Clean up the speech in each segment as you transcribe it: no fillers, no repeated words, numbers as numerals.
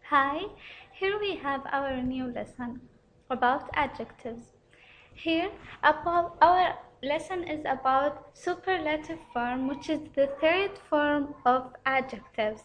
Hi, here we have our new lesson about adjectives. Here, our lesson is about superlative form, which is the third form of adjectives.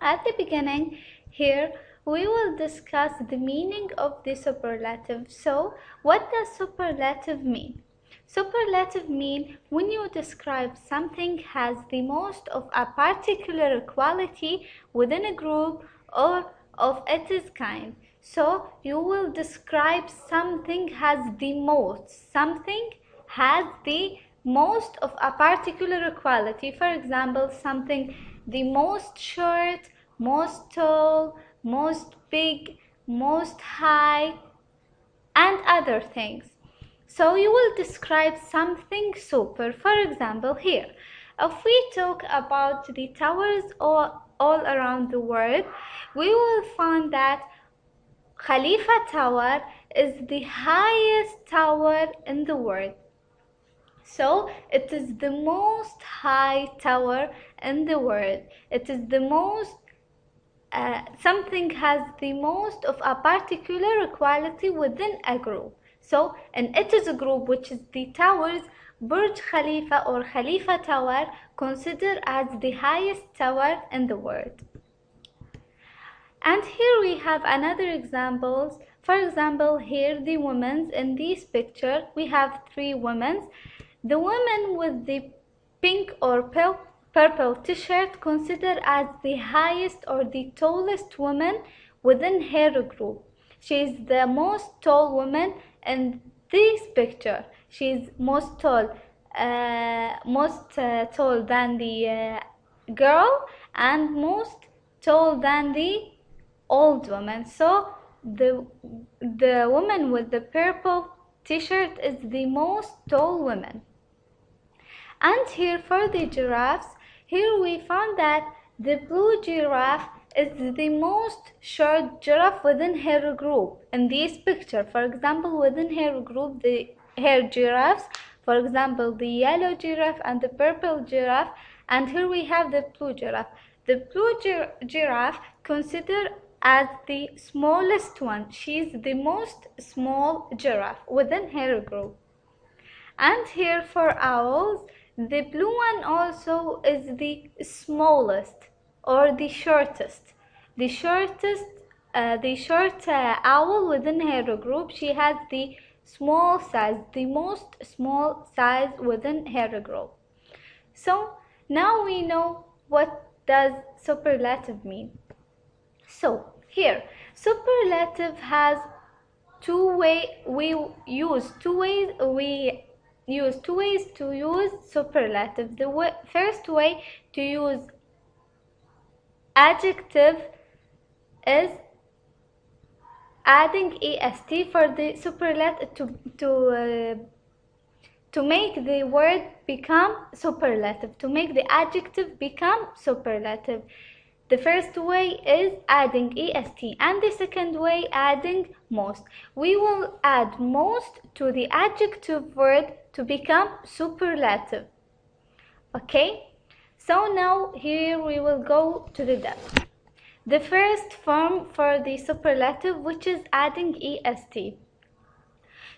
At the beginning, here we will discuss the meaning of the superlative. So, what does superlative mean? Superlative mean when you describe something has the most of a particular quality within a group or of its kind. So you will describe something has the most. Something has the most of a particular quality. For example, something the most short, most tall, most big, most high, and other things. So you will describe something super. For example, here, if we talk about the towers all around the world, we will find that Khalifa Tower is the highest tower in the world. So it is the most high tower in the world. It is the most something has the most of a particular quality within a group. So, and it is a group which is the towers, Burj Khalifa or Khalifa Tower, considered as the highest tower in the world. And here we have another examples. For example, here the women in this picture, we have three women. The woman with the pink or purple t-shirt considered as the highest or the tallest woman within her group. She is the most tall woman in this picture. She is most tall than the girl and most tall than the old woman. So the woman with the purple t-shirt is the most tall woman. And here for the giraffes, here we found that the blue giraffe is the most short giraffe within her group. In this picture, for example, within her group, her giraffes, for example, the yellow giraffe and the purple giraffe, and here we have the blue giraffe. The blue giraffe considered as the smallest one. She is the most small giraffe within her group. And here for owls, the blue one also is the smallest or the shortest. The short owl within her group, she has the small size, the most small size within her group. So now we know what does superlative mean. So here, superlative has we use two ways to use superlative. The first way to use adjective is adding est for the superlative to make the word become superlative, to make the adjective become superlative. The first way is adding est, and the second way adding most. We will add most to the adjective word to become superlative. Okay? So now here we will go to the depth. The first form for the superlative, which is adding est.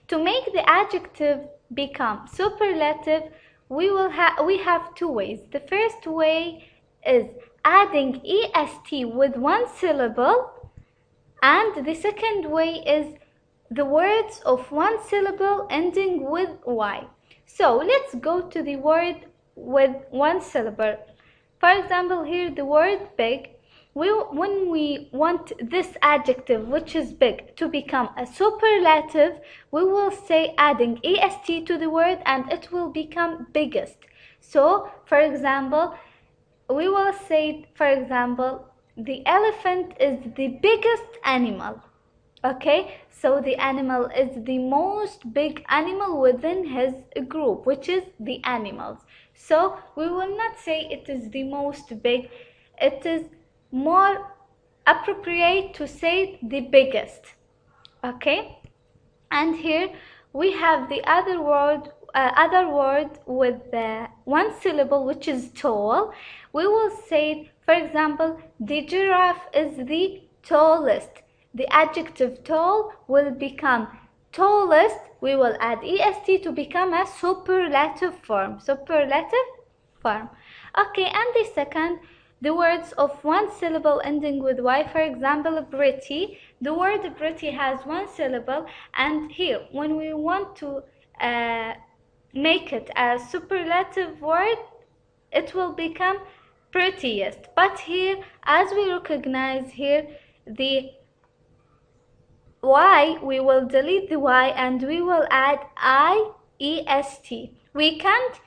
To make the adjective become superlative, we have two ways. The first way is adding est with one syllable, and the second way is the words of one syllable ending with y. So let's go to the word with one syllable. For example, here the word big. When we want this adjective, which is big, to become a superlative, we will say adding est to the word and it will become biggest. So, for example, we will say, for example, the elephant is the biggest animal. Okay, so the animal is the most big animal within his group, which is the animals. So we will not say it is the most big. It is more appropriate to say the biggest. Okay, and here we have the other word with one syllable, which is tall. We will say, for example, the giraffe is the tallest. The adjective tall will become tallest. We will add est to become a superlative form. Superlative form. Okay, and the second, the words of one syllable ending with y, for example, pretty. The word pretty has one syllable, and here, when we want to make it a superlative word, it will become prettiest. But here, as we recognize here the y, we will delete the y and we will add iest. We can't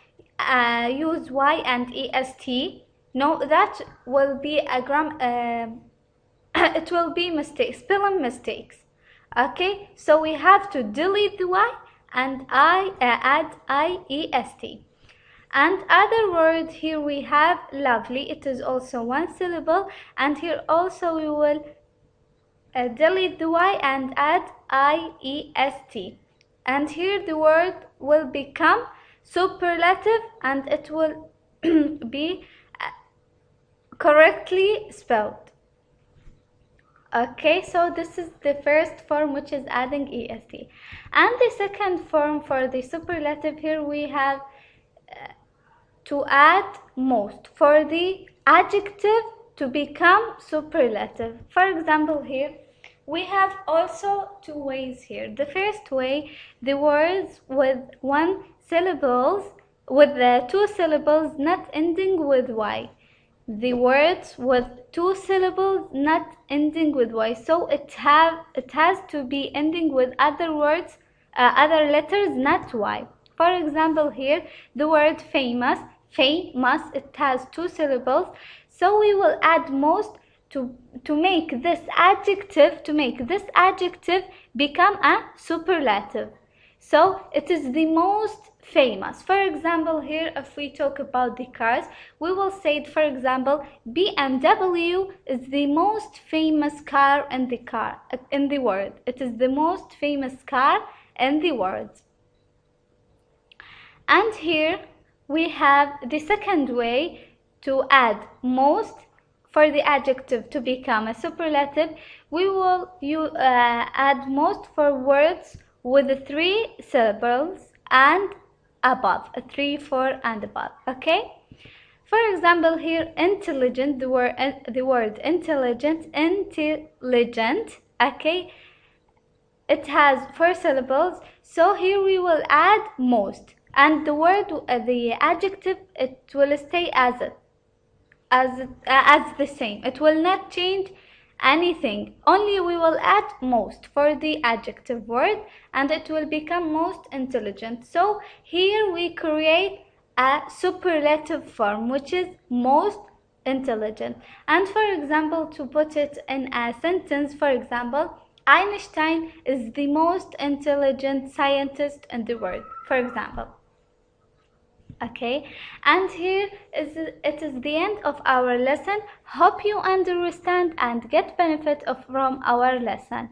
use y and est. No, that will be a it will be mistakes, spelling mistakes. Okay, so we have to delete the y and add iest. And other word, here we have lovely. It is also one syllable, and here also we will delete the y and add iest. And here the word will become superlative, and it will be correctly spelled. Okay, so this is the first form, which is adding est. And the second form for the superlative, here we have to add most for the adjective to become superlative. For example, here we have also two ways here. The first way, the words with two syllables not ending with y. The words with two syllables not ending with y, so it has to be ending with other words, other letters, not y. For example, here the word famous, it has two syllables, so we will add most to make this adjective become a superlative. So it is the most famous. For example, here if we talk about the cars, we will say, for example, BMW is the most famous car in the world. It is the most famous car in the world. And here we have the second way to add most for the adjective to become a superlative. We will add most for words with 3 syllables and above, 3, 4, and above. Okay. For example, here intelligent, the word intelligent. Okay. It has 4 syllables, so here we will add most, and the word, the adjective, it will stay as the same. It will not change anything. Only we will add most for the adjective word, and it will become most intelligent. So here we create a superlative form, which is most intelligent. And for example, to put it in a sentence, for example, Einstein is the most intelligent scientist in the world, for example. Okay, and here it is the end of our lesson. Hope you understand and get benefit from our lesson.